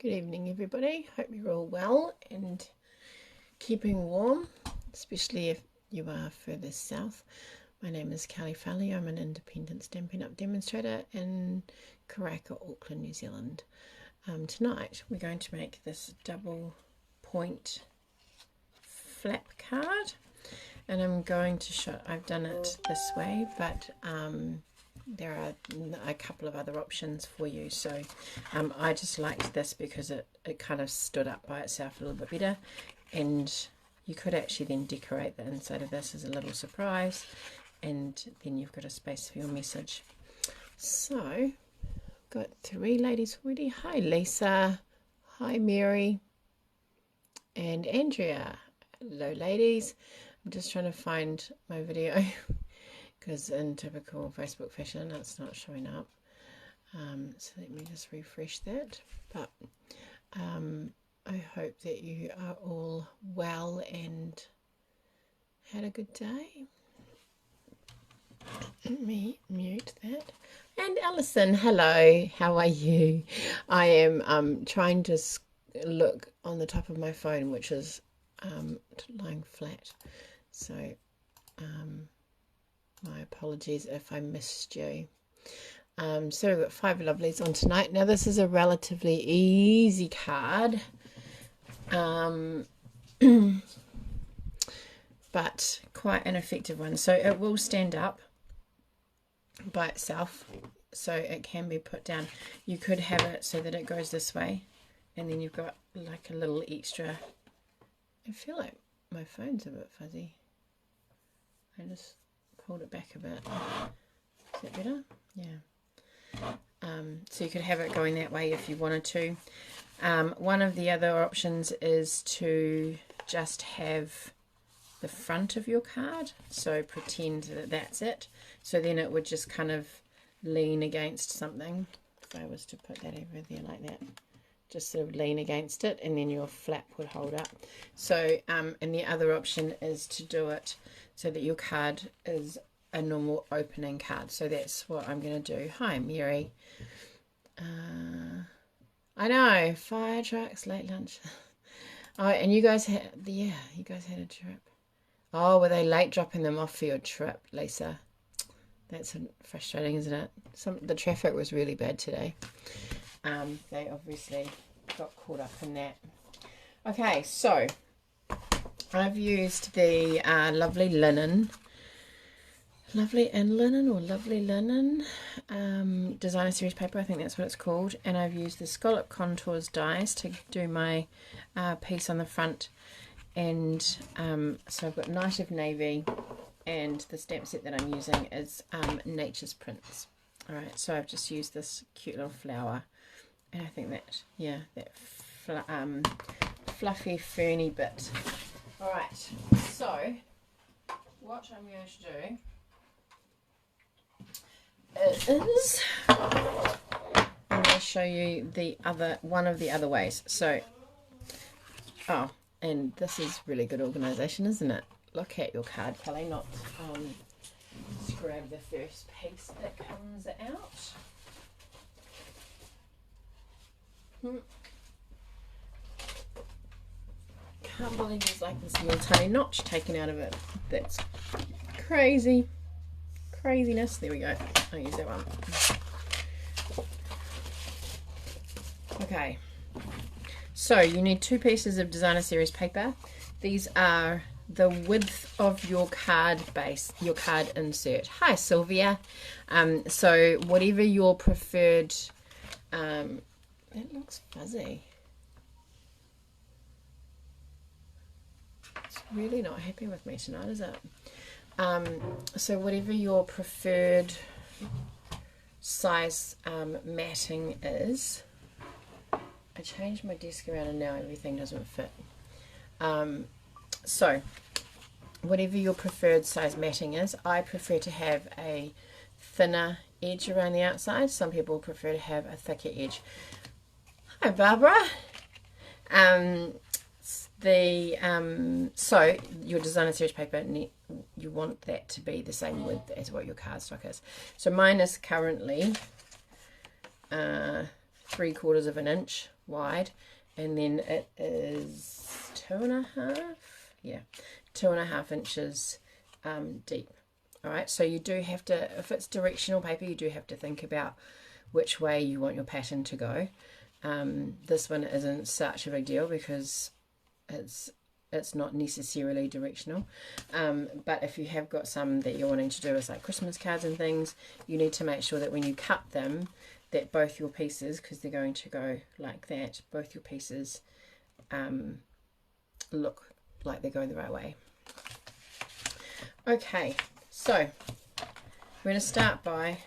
Good evening, everybody. Hope you're all well and keeping warm, especially if you are further south. My name is Kelley Farley. I'm an independent Stampin' Up! Demonstrator in Karaka, Auckland, New Zealand. Tonight we're going to make this double point flap card, and I'm going to show, I've done it this way, but there are a couple of other options for you. So I just liked this because it kind of stood up by itself a little bit better, and you could actually then decorate the inside of this as a little surprise, and then you've got a space for your message. So got three ladies already. Hi Lisa, hi Mary and Andrea. Hello ladies. I'm just trying to find my video because in typical Facebook fashion it's not showing up, so let me just refresh that. But I hope that you are all well and had a good day. Let me mute that. And Alison, hello, how are you? I am trying to look on the top of my phone, which is lying flat, so my apologies if I missed you. So we've got 5 lovelies on tonight. Now this is a relatively easy card, but quite an effective one. So it will stand up by itself, so it can be put down. You could have it so that it goes this way, and then you've got like a little extra. I feel like my phone's a bit fuzzy. I just pulled it back a bit. Is that better? Yeah. So you could have it going that way if you wanted to. One of the other options is to just have the front of your card, so pretend that that's it, so then it would just kind of lean against something. If I was to put that over there like that, just sort of lean against it, and then your flap would hold up. So and the other option is to do it so that your card is a normal opening card. So that's what I'm going to do. Hi Mary. I know, fire trucks, late lunch. Oh, and you guys had, yeah, you guys had a trip. Oh, were they late dropping them off for your trip, Lisa? That's frustrating, isn't it? The traffic was really bad today. They obviously got caught up in that. Okay, so I've used the Lovely Linen Designer Series paper, I think that's what it's called, and I've used the Scallop Contours dies to do my piece on the front. And so I've got Night of Navy, and the stamp set that I'm using is Nature's Prints. Alright, so I've just used this cute little flower, and I think that, yeah, that fluffy ferny bit. Alright, so what I'm going to do is I'm going to show you the other one of the other ways. So and this is really good organisation, isn't it? Look at your card, Kelley, not just grab the first piece that comes out. Can't believe there's like this little tiny notch taken out of it. That's crazy. Craziness. There we go. I'll use that one. Okay. So you need 2 pieces of Designer Series paper. These are the width of your card base, your card insert. Hi Sylvia. So whatever your preferred, it looks fuzzy. It's really not happy with me tonight, is it? So whatever your preferred size matting is. I changed my desk around and now everything doesn't fit. So whatever your preferred size matting is, I prefer to have a thinner edge around the outside. Some people prefer to have a thicker edge. Hi Barbara. So your Designer Series paper, you want that to be the same width as what your cardstock is. So mine is currently 3 3/4 of an inch wide, and then it is 2.5, yeah, 2.5 inches deep. All right, so you do have to, if it's directional paper, you do have to think about which way you want your pattern to go. This one isn't such a big deal because it's not necessarily directional, but if you have got some that you're wanting to do as like Christmas cards and things, you need to make sure that when you cut them, that both your pieces, because they're going to go like that, both your pieces look like they're going the right way. Okay, so we're going to start by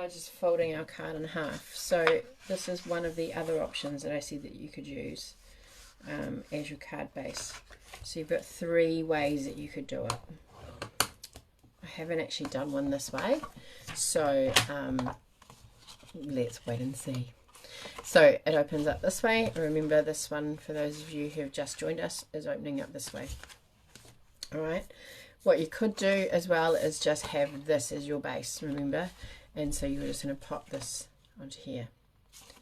just folding our card in half. So this is one of the other options that I see that you could use as your card base. So you've got 3 ways that you could do it. I haven't actually done one this way, so let's wait and see. So it opens up this way. Remember, this one, for those of you who have just joined us, is opening up this way. All right. What you could do as well is just have this as your base, remember? And so you're just going to pop this onto here.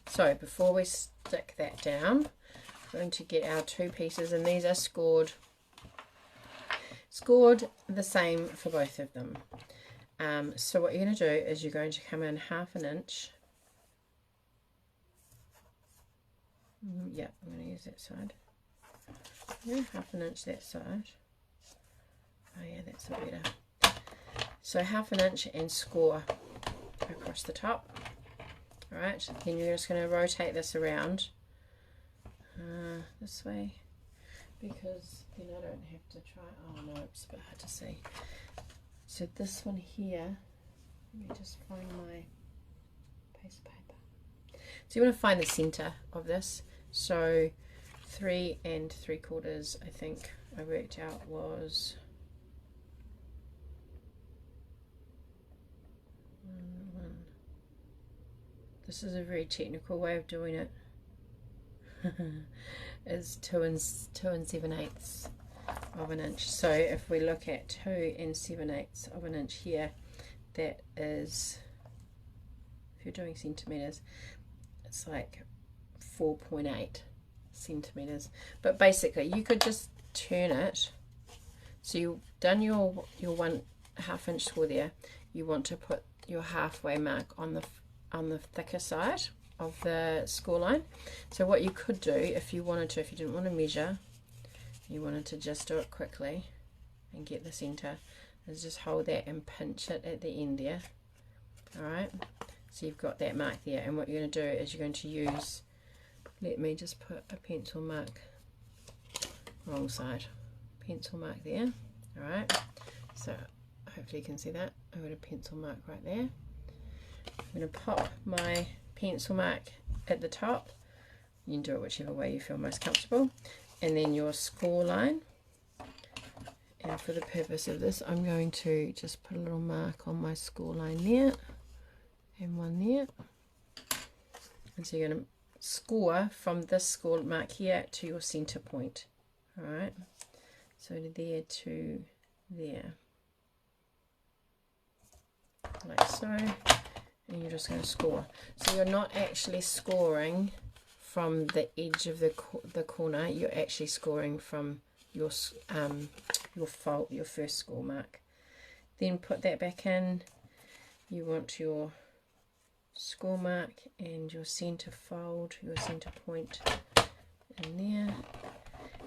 So before we stick that down, we're going to get our 2 pieces, and these are scored the same for both of them. So what you're going to do is you're going to come in 1/2 inch. Yeah, I'm going to use that side. Yeah, 1/2 inch that side. Oh yeah, that's a bit better. So 1/2 inch and score across the top. Alright, then you're just going to rotate this around this way, because then I don't have to try, oh no, it's a bit hard to see. So this one here, let me just find my piece of paper. So you want to find the center of this. So 3 3/4, I think I worked out was 1. This is a very technical way of doing it. Is 2 7/8 of an inch. So if we look at 2 7/8 of an inch here, that is, if you're doing centimeters, it's like 4.8 centimeters. But basically you could just turn it. So you've done your 1/2 inch score there. You want to put your halfway mark on the thicker side of the score line. So what you could do, if you wanted to, if you didn't want to measure, you wanted to just do it quickly and get the center, is just hold that and pinch it at the end there. Alright, so you've got that mark there, and what you're going to do is you're going to use, let me just put a pencil mark, wrong side, pencil mark there. Alright, so hopefully you can see that. I've got a pencil mark right there. I'm going to pop my pencil mark at the top. You can do it whichever way you feel most comfortable. And then your score line. And for the purpose of this, I'm going to just put a little mark on my score line there. And one there. And so you're going to score from this score mark here to your center point. Alright. So there to there. Like so. And you're just going to score. So you're not actually scoring from the edge of the corner. You're actually scoring from your first score mark. Then put that back in. You want your score mark and your center fold, your center point in there.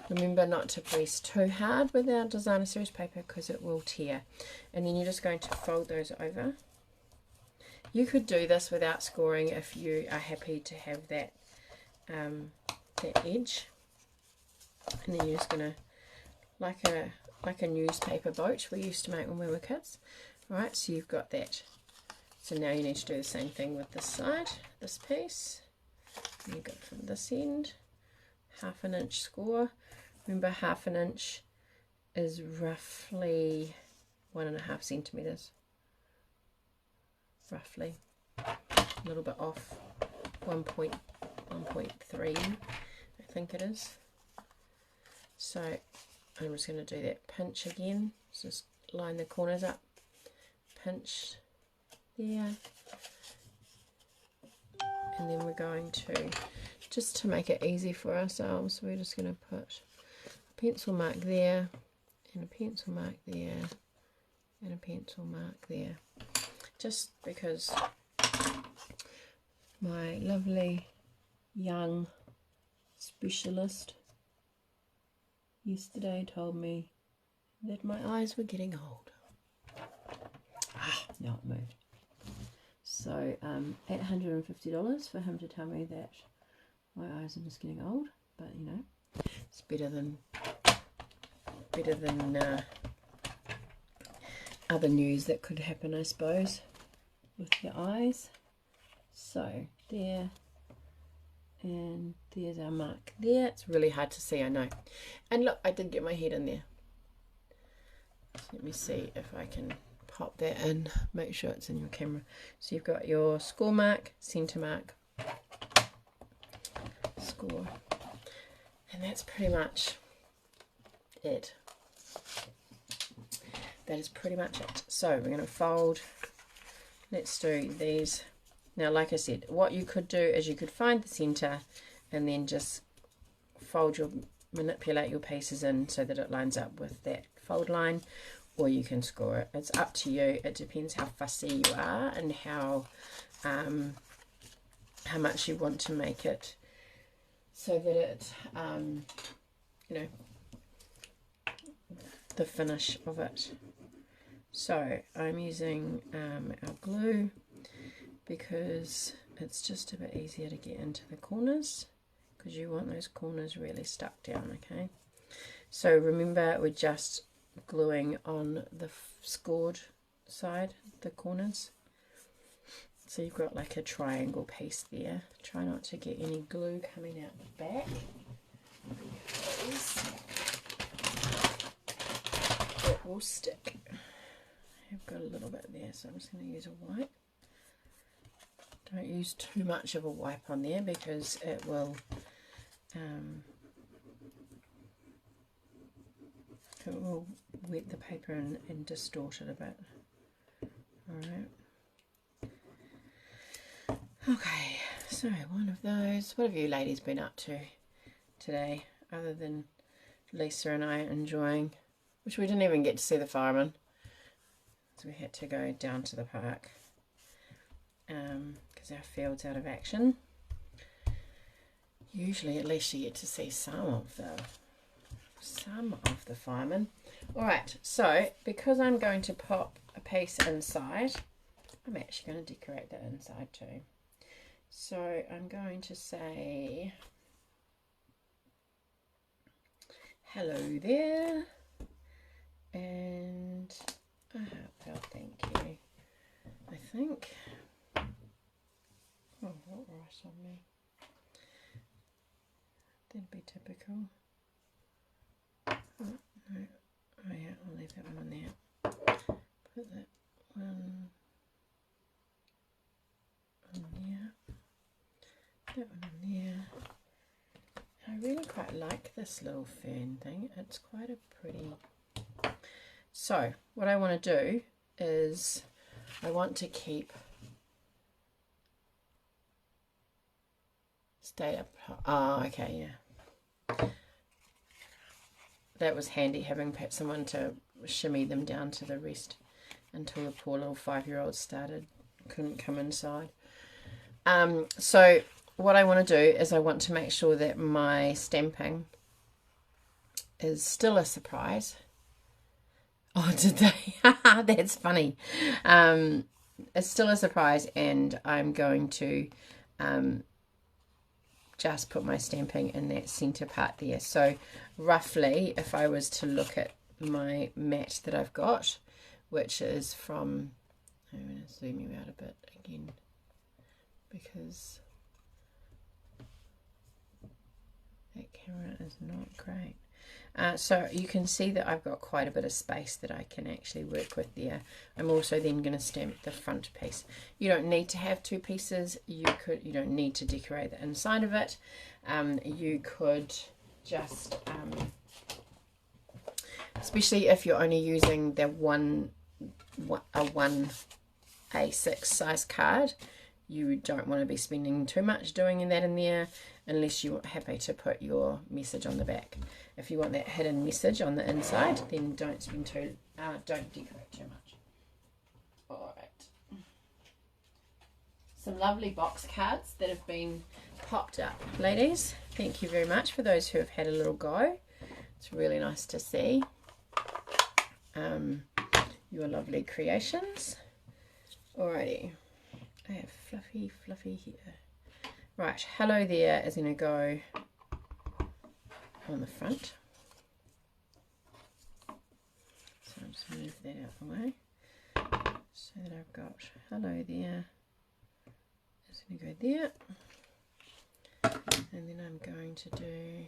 Remember not to press too hard with our designer series paper because it will tear. And then you're just going to fold those over. You could do this without scoring if you are happy to have that that edge, and then you're just gonna, like a newspaper boat we used to make when we were kids. Alright, so you've got that. So now you need to do the same thing with this side, this piece. You go from this end, 1/2 inch score. Remember, 1/2 inch is roughly 1.5 centimeters. Roughly, a little bit off, 1.3 I think it is. So I'm just going to do that pinch again, just line the corners up, pinch there, going to, just to make it easy for ourselves, we're just going to put a pencil mark there, and a pencil mark there, and a pencil mark there. Just because my lovely young specialist yesterday told me that my eyes were getting old. Now it moved. So $850 for him to tell me that my eyes are just getting old, but you know, it's better than other news that could happen, I suppose, with your eyes. So there, and there's our mark there. It's really hard to see, I know. And look, I did get my head in there. So let me see if I can pop that in, make sure it's in your camera. So you've got your score mark, center mark, score, and that's pretty much it. That is pretty much it. So we're going to fold. Let's do these. Now, like I said, what you could do is you could find the center and then just manipulate your pieces in so that it lines up with that fold line, or you can score it. It's up to you. It depends how fussy you are and how much you want to make it so that it, you know, the finish of it. So I'm using our glue because it's just a bit easier to get into the corners, because you want those corners really stuck down, okay? So remember, we're just gluing on the scored side, the corners. So you've got like a triangle piece there. Try not to get any glue coming out the back, because it will stick. I've got a little bit there, so I'm just going to use a wipe. Don't use too much of a wipe on there, because it will wet the paper and distort it a bit. Alright. Okay, so one of those. What have you ladies been up to today, other than Lisa and I enjoying, which we didn't even get to see the firemen, so we had to go down to the park because our field's out of action. Usually at least you get to see some of the firemen. Alright, so because I'm going to pop a piece inside, I'm actually going to decorate the inside too. So I'm going to say hello there, and a heartfelt thank you. I think. Oh, what rice on me? That'd be typical. Oh, no. Oh yeah, I'll leave that one on there. Put that one on there. That one on there. I really quite like this little fern thing. It's quite a pretty. So what I want to do is I want to keep stay up. Oh, okay, yeah. That was handy, having someone to shimmy them down to the rest until the poor little 5-year-old couldn't come inside. So what I want to do is I want to make sure that my stamping is still a surprise. Oh, did they? That's funny. It's still a surprise, and I'm going to just put my stamping in that center part there. So roughly, if I was to look at my mat that I've got, which is from, I'm going to zoom you out a bit again, because that camera is not great. So you can see that I've got quite a bit of space that I can actually work with there. I'm also then going to stamp the front piece. You don't need to have two pieces. You don't need to decorate the inside of it. You could just, especially if you're only using the one A6 size card, you don't want to be spending too much doing that in there unless you're happy to put your message on the back. If you want that hidden message on the inside, then don't decorate too much. Alright. Some lovely box cards that have been popped up, ladies. Thank you very much for those who have had a little go. It's really nice to see your lovely creations. Alrighty. I have fluffy here. Right, hello there is going to go on the front. So I'll just move that out of the way. So that I've got hello there is going to go there. And then I'm going to do,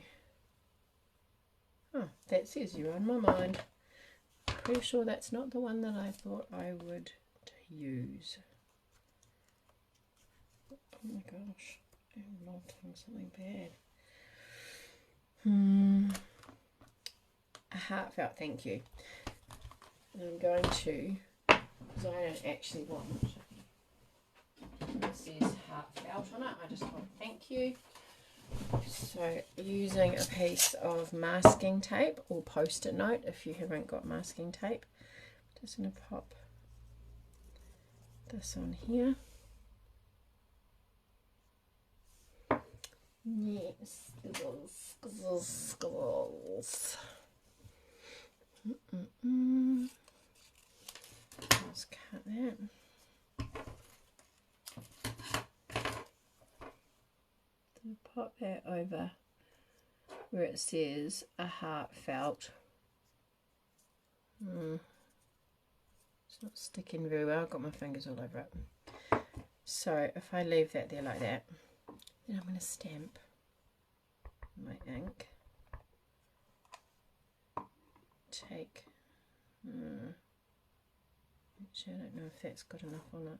oh, that says you're on my mind. Pretty sure that's not the one that I thought I would use. Oh my gosh, I'm melting something bad. A heartfelt thank you. And I'm going to, because I don't actually want, it says heartfelt on it, I just want thank you. So using a piece of masking tape or post-it note if you haven't got masking tape, just going to pop this on here. Yes, squiggles, squiggles, squiggles. Let's cut that. Pop that over where it says a heartfelt. It's not sticking very well. I've got my fingers all over it. So if I leave that there like that, then I'm going to stamp my ink. Take, actually I don't know if that's good enough or not.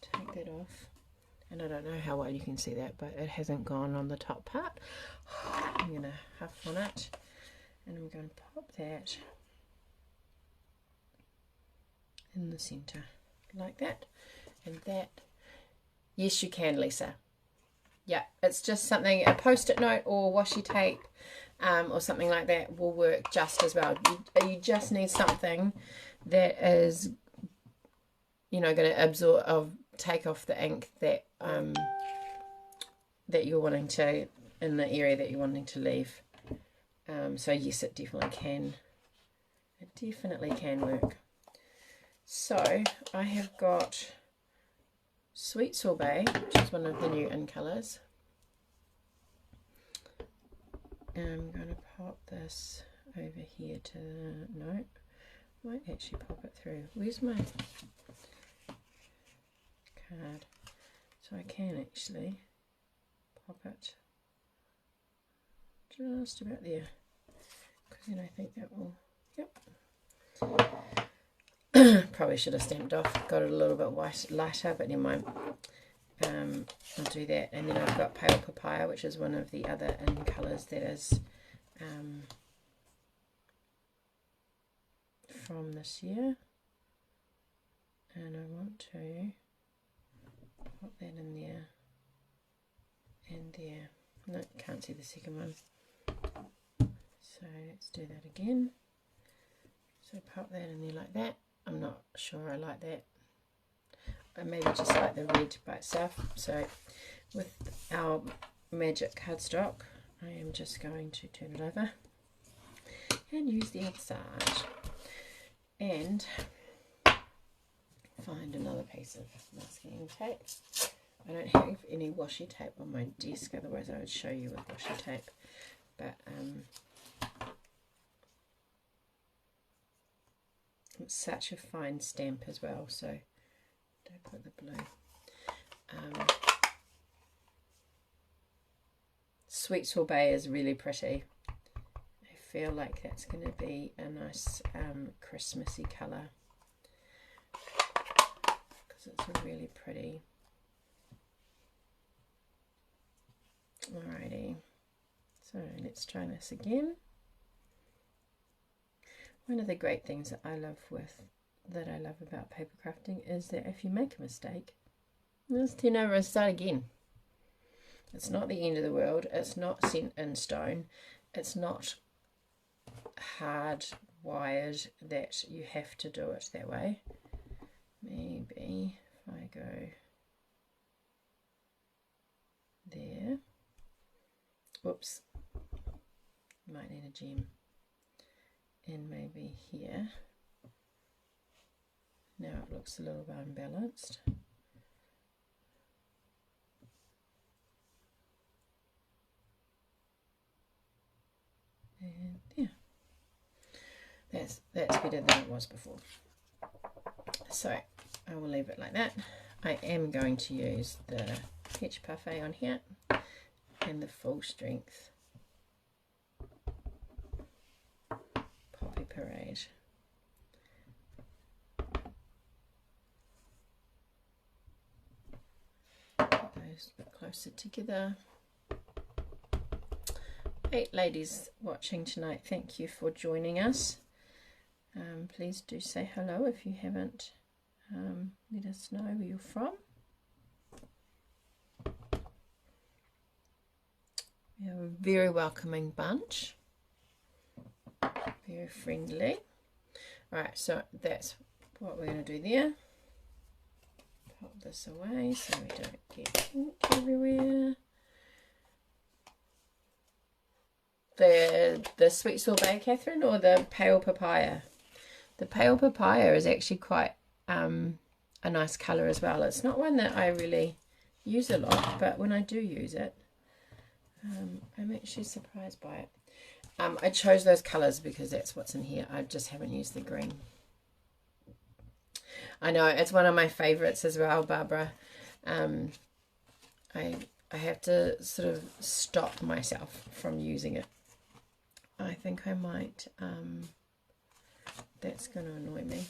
Take that off, and I don't know how well you can see that, but it hasn't gone on the top part. I'm going to huff on it, and I'm going to pop that in the center like that, and that, yes you can, Lisa. Yeah, it's just something, a post-it note or washi tape or something like that will work just as well. You just need something that is, you know, going to absorb, take off the ink that that you're wanting to, in the area that you're wanting to leave. So yes, it definitely can. It definitely can work. So I have got Sweet Sorbet, which is one of the new in colours. And I'm going to pop this over here to the, no, might actually pop it through. Where's my card? So I can actually pop it just about there, because then I think that will, yep. Probably should have stamped off, got it a little bit lighter, but never mind. I'll do that. And then I've got Pale Papaya, which is one of the other in colours that is from this year, and I want to pop that in there and there. No, can't see the second one, so let's do that again. So pop that in there like that. I'm not sure I like that. I maybe just like the red by itself. So with our magic cardstock, I am just going to turn it over and use the other side and find another piece of masking tape. I don't have any washi tape on my desk, otherwise I would show you with washi tape, but it's such a fine stamp as well, so don't put the blue. Sweet Sorbet is really pretty. I feel like that's going to be a nice Christmassy colour, because it's really pretty. Alrighty, so let's try this again. One of the great things that I love about paper crafting is that if you make a mistake, just turn over and start again. It's not the end of the world. It's not set in stone. It's not hard wired that you have to do it that way. Maybe if I go there, whoops, might need a gem, and maybe here. Now it looks a little bit unbalanced. And yeah, that's better than it was before. So I will leave it like that. I am going to use the Peach Parfait on here and the Full Strength Poppy Parade. Put those a bit closer together. 8 ladies watching tonight, thank you for joining us. Please do say hello if you haven't. Let us know where you're from. We have a very welcoming bunch, very friendly. Alright, so that's what we're going to do there. Pop this away so we don't get ink everywhere. The sweet sorbet, Catherine, or the pale papaya? The pale papaya is actually quite a nice colour as well. It's not one that I really use a lot, but when I do use it, I'm actually surprised by it. I chose those colours because that's what's in here. I just haven't used the green. I know, it's one of my favourites as well, Barbara. I have to sort of stop myself from using it. I think I might, that's going to annoy me.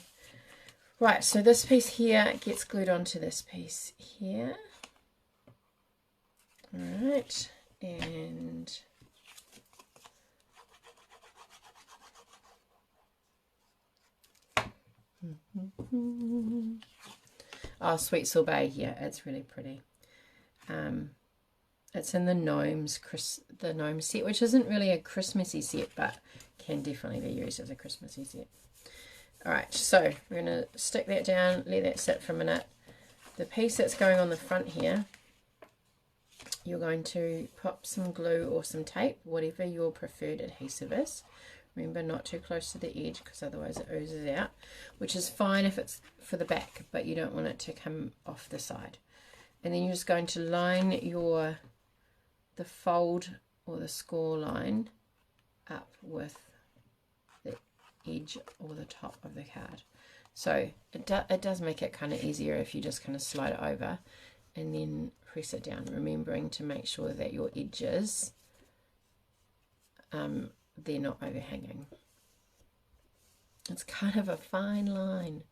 Right, so this piece here gets glued onto this piece here. Alright, and oh, sweet sorbet here, it's really pretty. It's in the gnomes set, which isn't really a Christmassy set, but can definitely be used as a Christmassy set. Alright, so we're going to stick that down, let that sit for a minute. The piece that's going on the front here, you're going to pop some glue or some tape, whatever your preferred adhesive is. Remember, not too close to the edge because otherwise it oozes out, which is fine if it's for the back, but you don't want it to come off the side. And then you're just going to line the fold or the score line up with the edge or the top of the card. So it does make it kind of easier if you just kind of slide it over and then press it down, remembering to make sure that your edges, they're not overhanging. It's kind of a fine line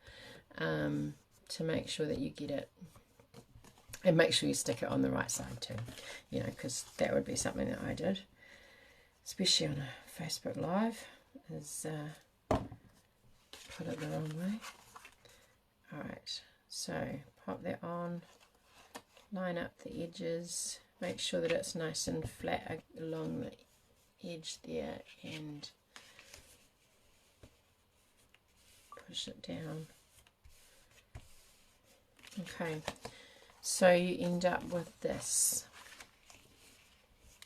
to make sure that you get it. And make sure you stick it on the right side too, you know, because that would be something that I did, especially on a Facebook Live, is put it the wrong way. Alright, so pop that on, line up the edges, make sure that it's nice and flat along the edge there, and push it down. Okay. So you end up with this,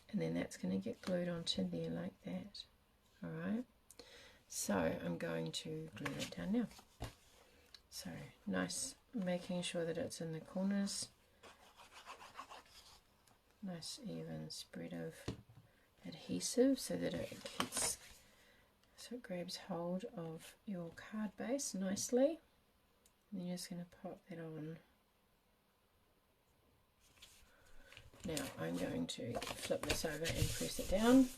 and then that's going to get glued onto there like that. Alright, so I'm going to glue it down now. So nice, making sure that it's in the corners, nice even spread of adhesive so that it gets, so it grabs hold of your card base nicely. And you're just going to pop that on. Now I'm going to flip this over and press it down.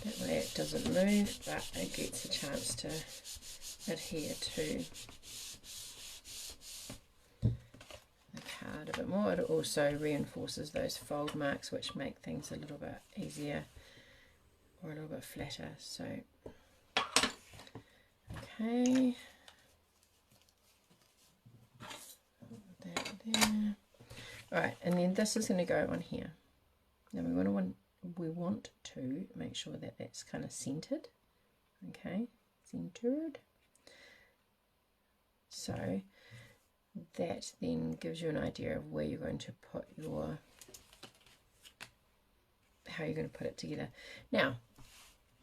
That way it doesn't move, but it gets a chance to adhere to the card a bit more. It also reinforces those fold marks, which make things a little bit easier or a little bit flatter. So Okay. That there. Alright, and then this is going to go on here. Now we want to make sure that that's kind of centered. Okay, centered. So that then gives you an idea of where you're going to put your, how you're going to put it together. Now,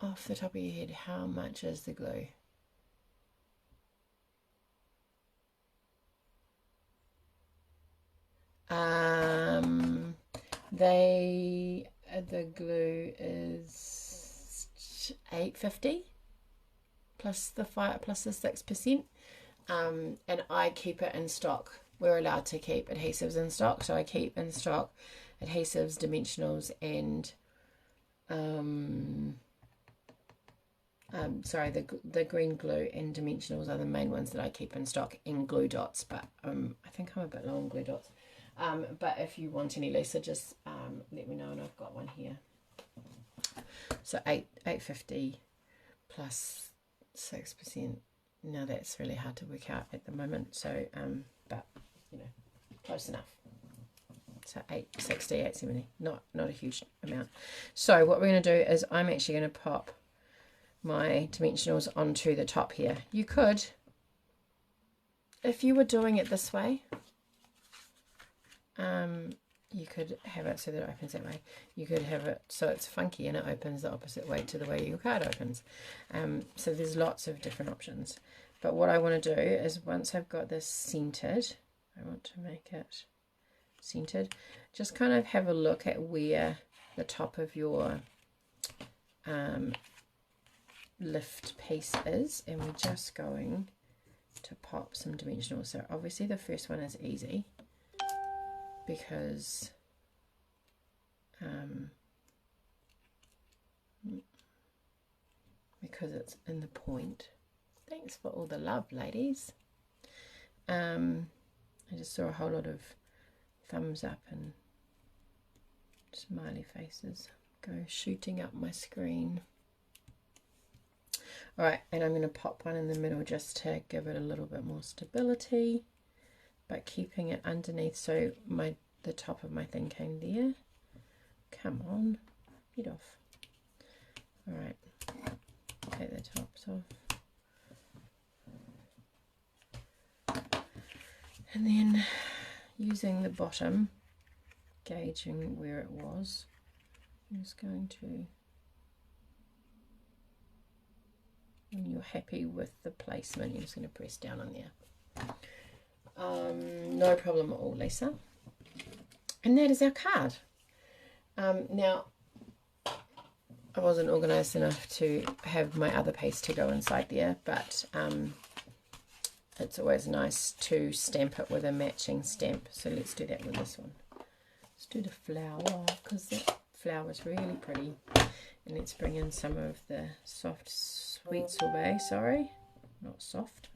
off the top of your head, how much is the glue? The glue is $8.50 plus the 6%. And I keep it in stock. We're allowed to keep adhesives in stock, so I keep in stock adhesives, dimensionals, and sorry, the green glue and dimensionals are the main ones that I keep in stock, in glue dots. But I think I'm a bit low on glue dots. But if you want any lesser, just let me know, and I've got one here. So $8.50 plus 6%. Now that's really hard to work out at the moment. So but you know, close enough. So $8.60, $8.70. Not a huge amount. So what we're going to do is I'm actually going to pop my dimensionals onto the top here. You could, if you were doing it this way, you could have it so that it opens that way. You could have it so it's funky and it opens the opposite way to the way your card opens. So there's lots of different options. But what I want to do is, once I've got this centered, I want to make it centered. Just kind of have a look at where the top of your lift piece is, and we're just going to pop some dimensionals. So obviously the first one is easy because it's in the point. Thanks for all the love, ladies. I just saw a whole lot of thumbs up and smiley faces go shooting up my screen. Alright, and I'm going to pop one in the middle just to give it a little bit more stability, but keeping it underneath, so the top of my thing came there. Come on, get off. Alright, take the tops off. And then using the bottom, gauging where it was, I'm just going to, when you're happy with the placement, you're just going to press down on there. No problem at all, Lisa. And that is our card. Now, I wasn't organised enough to have my other piece to go inside there, but it's always nice to stamp it with a matching stamp. So let's do that with this one. Let's do the flower, because that flower is really pretty. And let's bring in some of the soft sweet sorbet, sorry, not soft,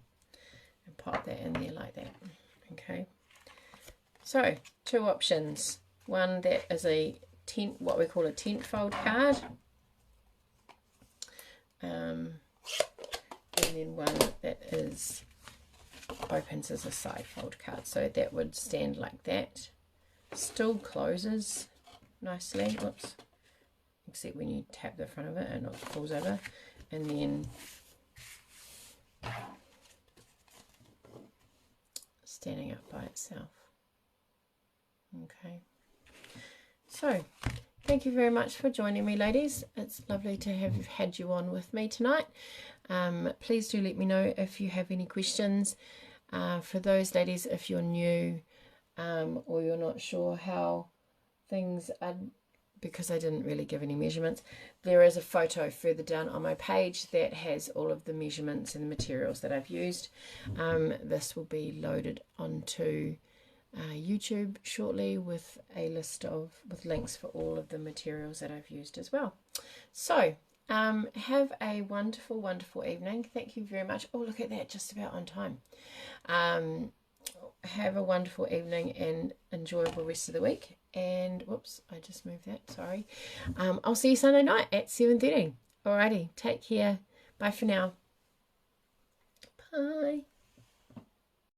and pop that in there like that. Okay, so 2 options. One that is a tent, what we call a tent fold card, and then one that is opens as a side fold card. So that would stand like that, still closes nicely, whoops, except when you tap the front of it and it falls over, and then standing up by itself. Okay, so thank you very much for joining me, ladies. It's lovely to have had you on with me tonight. Please do let me know if you have any questions. For those ladies, if you're new or you're not sure how things are, because I didn't really give any measurements, there is a photo further down on my page that has all of the measurements and the materials that I've used. This will be loaded onto YouTube shortly with a list with links for all of the materials that I've used as well. So have a wonderful, wonderful evening. Thank you very much. Oh, look at that, just about on time. Have a wonderful evening and enjoyable rest of the week. And whoops, I just moved that, sorry. I'll see you Sunday night at 7:30. Alrighty, take care. Bye for now. Bye.